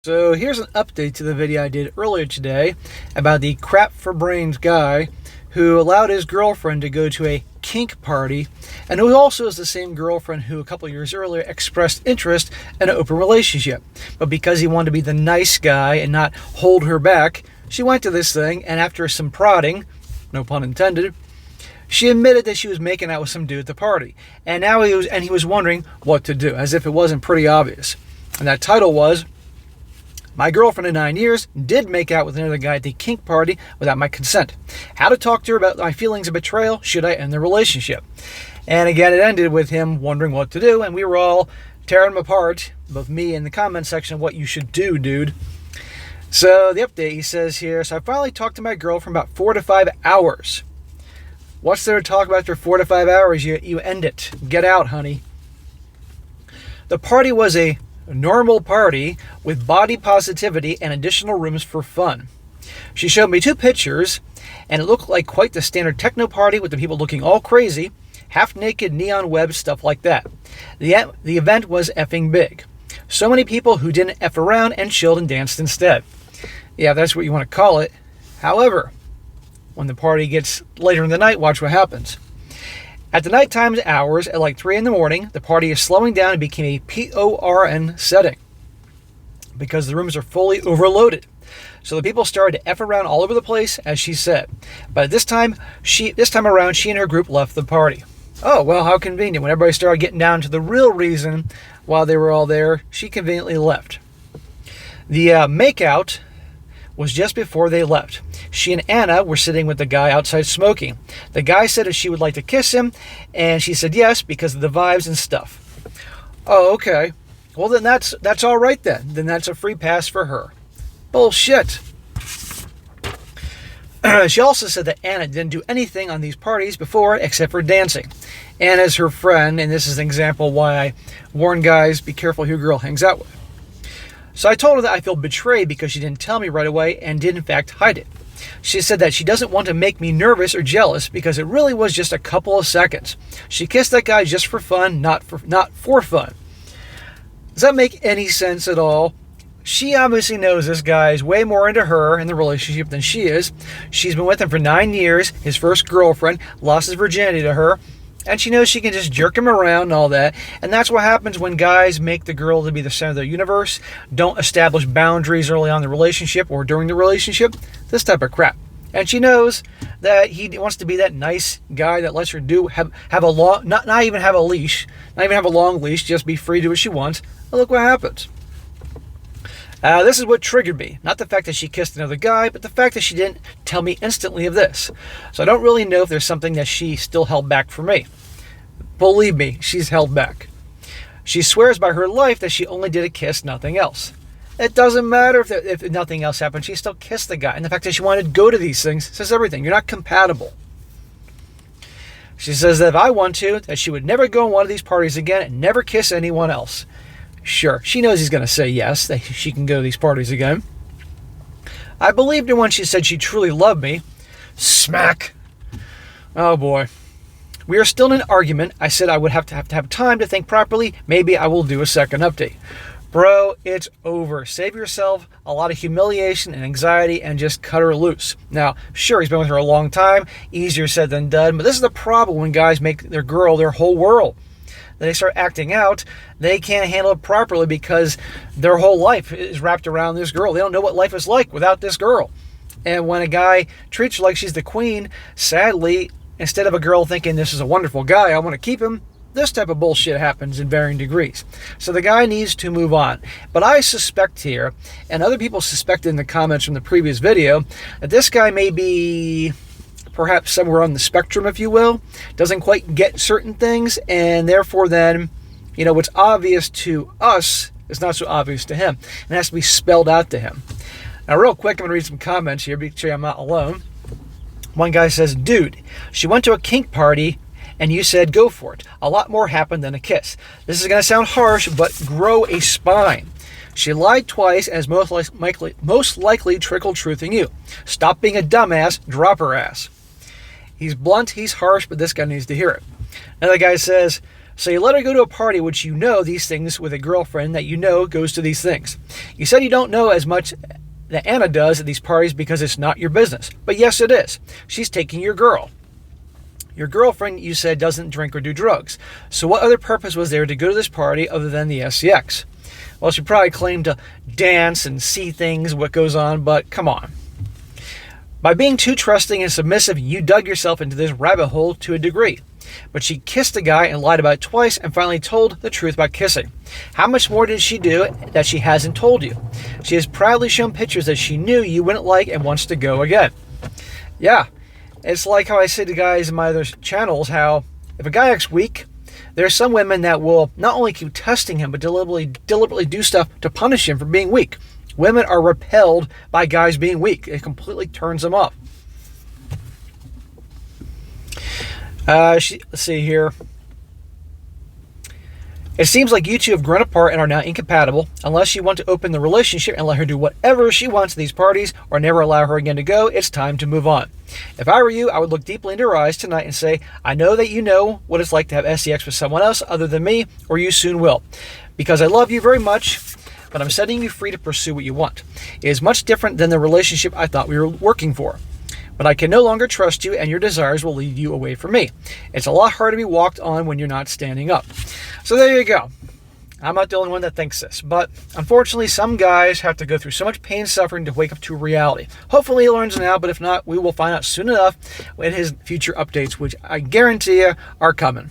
So here's an update to the video I did earlier today about the crap for brains guy who allowed his girlfriend to go to a kink party, and who also is the same girlfriend who a couple years earlier expressed interest in an open relationship. But because he wanted to be the nice guy and not hold her back, she went to this thing, and after some prodding, no pun intended, she admitted that she was making out with some dude at the party. And now he was wondering what to do, as if it wasn't pretty obvious. And that title was, "My girlfriend of 9 years did make out with another guy at the kink party without my consent. How to talk to her about my feelings of betrayal? Should I end the relationship?" And again, it ended with him wondering what to do, and we were all tearing him apart, both me and the comment section, what you should do, dude. So the update, he says here, so I finally talked to my girl for about 4 to 5 hours. What's there to talk about after 4 to 5 hours? You end it. Get out, honey. The party was a normal party with body positivity and additional rooms for fun. She showed me 2 pictures, and it looked like quite the standard techno party with the people looking all crazy, half naked, neon web, stuff like that. The event was effing big. So many people who didn't F around and chilled and danced instead. Yeah, that's what you want to call it. However, when the party gets later in the night, watch what happens. At the nighttime hours, at like 3 in the morning, the party is slowing down and became a PORN setting because the rooms are fully overloaded. So the people started to F around all over the place, as she said. But this time around, she and her group left the party. Oh, well, how convenient. When everybody started getting down to the real reason while they were all there, she conveniently left. The makeout was just before they left. She and Anna were sitting with the guy outside smoking. The guy said if she would like to kiss him, and she said yes because of the vibes and stuff. Oh, okay. Well, then that's all right then. Then that's a free pass for her. Bullshit. She also said that Anna didn't do anything on these parties before except for dancing. Anna's her friend, and this is an example why I warn guys, be careful who your girl hangs out with. So I told her that I feel betrayed because she didn't tell me right away and did in fact hide it. She said that she doesn't want to make me nervous or jealous because it really was just a couple of seconds. She kissed that guy just for fun, not for fun. Does that make any sense at all? She obviously knows this guy is way more into her in the relationship than she is. She's been with him for 9 years, his first girlfriend, lost his virginity to her, and she knows she can just jerk him around and all that. And that's what happens when guys make the girl to be the center of the universe, don't establish boundaries early on in the relationship or during the relationship, this type of crap. And she knows that he wants to be that nice guy that lets her have a long, not even have a leash, not even have a long leash, just be free to do what she wants. And look what happens. This is what triggered me. Not the fact that she kissed another guy, but the fact that she didn't tell me instantly of this. So I don't really know if there's something that she still held back from me. Believe me, she's held back. She swears by her life that she only did a kiss, nothing else. It doesn't matter if nothing else happened. She still kissed the guy. And the fact that she wanted to go to these things says everything. You're not compatible. She says that if I want to, that she would never go on one of these parties again and never kiss anyone else. Sure, she knows he's going to say yes, that she can go to these parties again. I believed her when she said she truly loved me. Smack. Oh boy. We are still in an argument. I said I would have to have time to think properly. Maybe I will do a second update. Bro, it's over. Save yourself a lot of humiliation and anxiety and just cut her loose. Now, sure, he's been with her a long time. Easier said than done. But this is the problem when guys make their girl their whole world. They start acting out, they can't handle it properly because their whole life is wrapped around this girl. They don't know what life is like without this girl. And when a guy treats her like she's the queen, sadly, instead of a girl thinking this is a wonderful guy, I want to keep him, this type of bullshit happens in varying degrees. So the guy needs to move on. But I suspect here, and other people suspected in the comments from the previous video, that this guy may be perhaps somewhere on the spectrum, if you will, doesn't quite get certain things, and therefore then, what's obvious to us is not so obvious to him. It has to be spelled out to him. Now, real quick, I'm going to read some comments here, be sure I'm not alone. One guy says, "Dude, she went to a kink party, and you said go for it. A lot more happened than a kiss. This is going to sound harsh, but grow a spine. She lied twice, as most likely trickled truth in you. Stop being a dumbass, drop her ass." He's blunt, he's harsh, but this guy needs to hear it. Another guy says, So you let her go to a party which you know these things with a girlfriend that you know goes to these things. You said you don't know as much that Anna does at these parties because it's not your business. But yes, it is. She's taking your girl. Your girlfriend, you said, doesn't drink or do drugs. So what other purpose was there to go to this party other than the SCX? Well, she probably claimed to dance and see things, what goes on, but come on. By being too trusting and submissive, you dug yourself into this rabbit hole to a degree. But she kissed a guy and lied about it twice and finally told the truth about kissing. How much more did she do that she hasn't told you? She has proudly shown pictures that she knew you wouldn't like and wants to go again. Yeah, it's like how I say to guys in my other channels, how if a guy acts weak, there are some women that will not only keep testing him, but deliberately do stuff to punish him for being weak. Women are repelled by guys being weak. It completely turns them off. Let's see here. It seems like you two have grown apart and are now incompatible. Unless you want to open the relationship and let her do whatever she wants at these parties or never allow her again to go, it's time to move on. If I were you, I would look deeply into her eyes tonight and say, I know that you know what it's like to have SEX with someone else other than me, or you soon will. Because I love you very much, but I'm setting you free to pursue what you want. It is much different than the relationship I thought we were working for. But I can no longer trust you, and your desires will lead you away from me. It's a lot harder to be walked on when you're not standing up. So there you go. I'm not the only one that thinks this, but unfortunately some guys have to go through so much pain and suffering to wake up to reality. Hopefully he learns now, but if not, we will find out soon enough in his future updates, which I guarantee you are coming.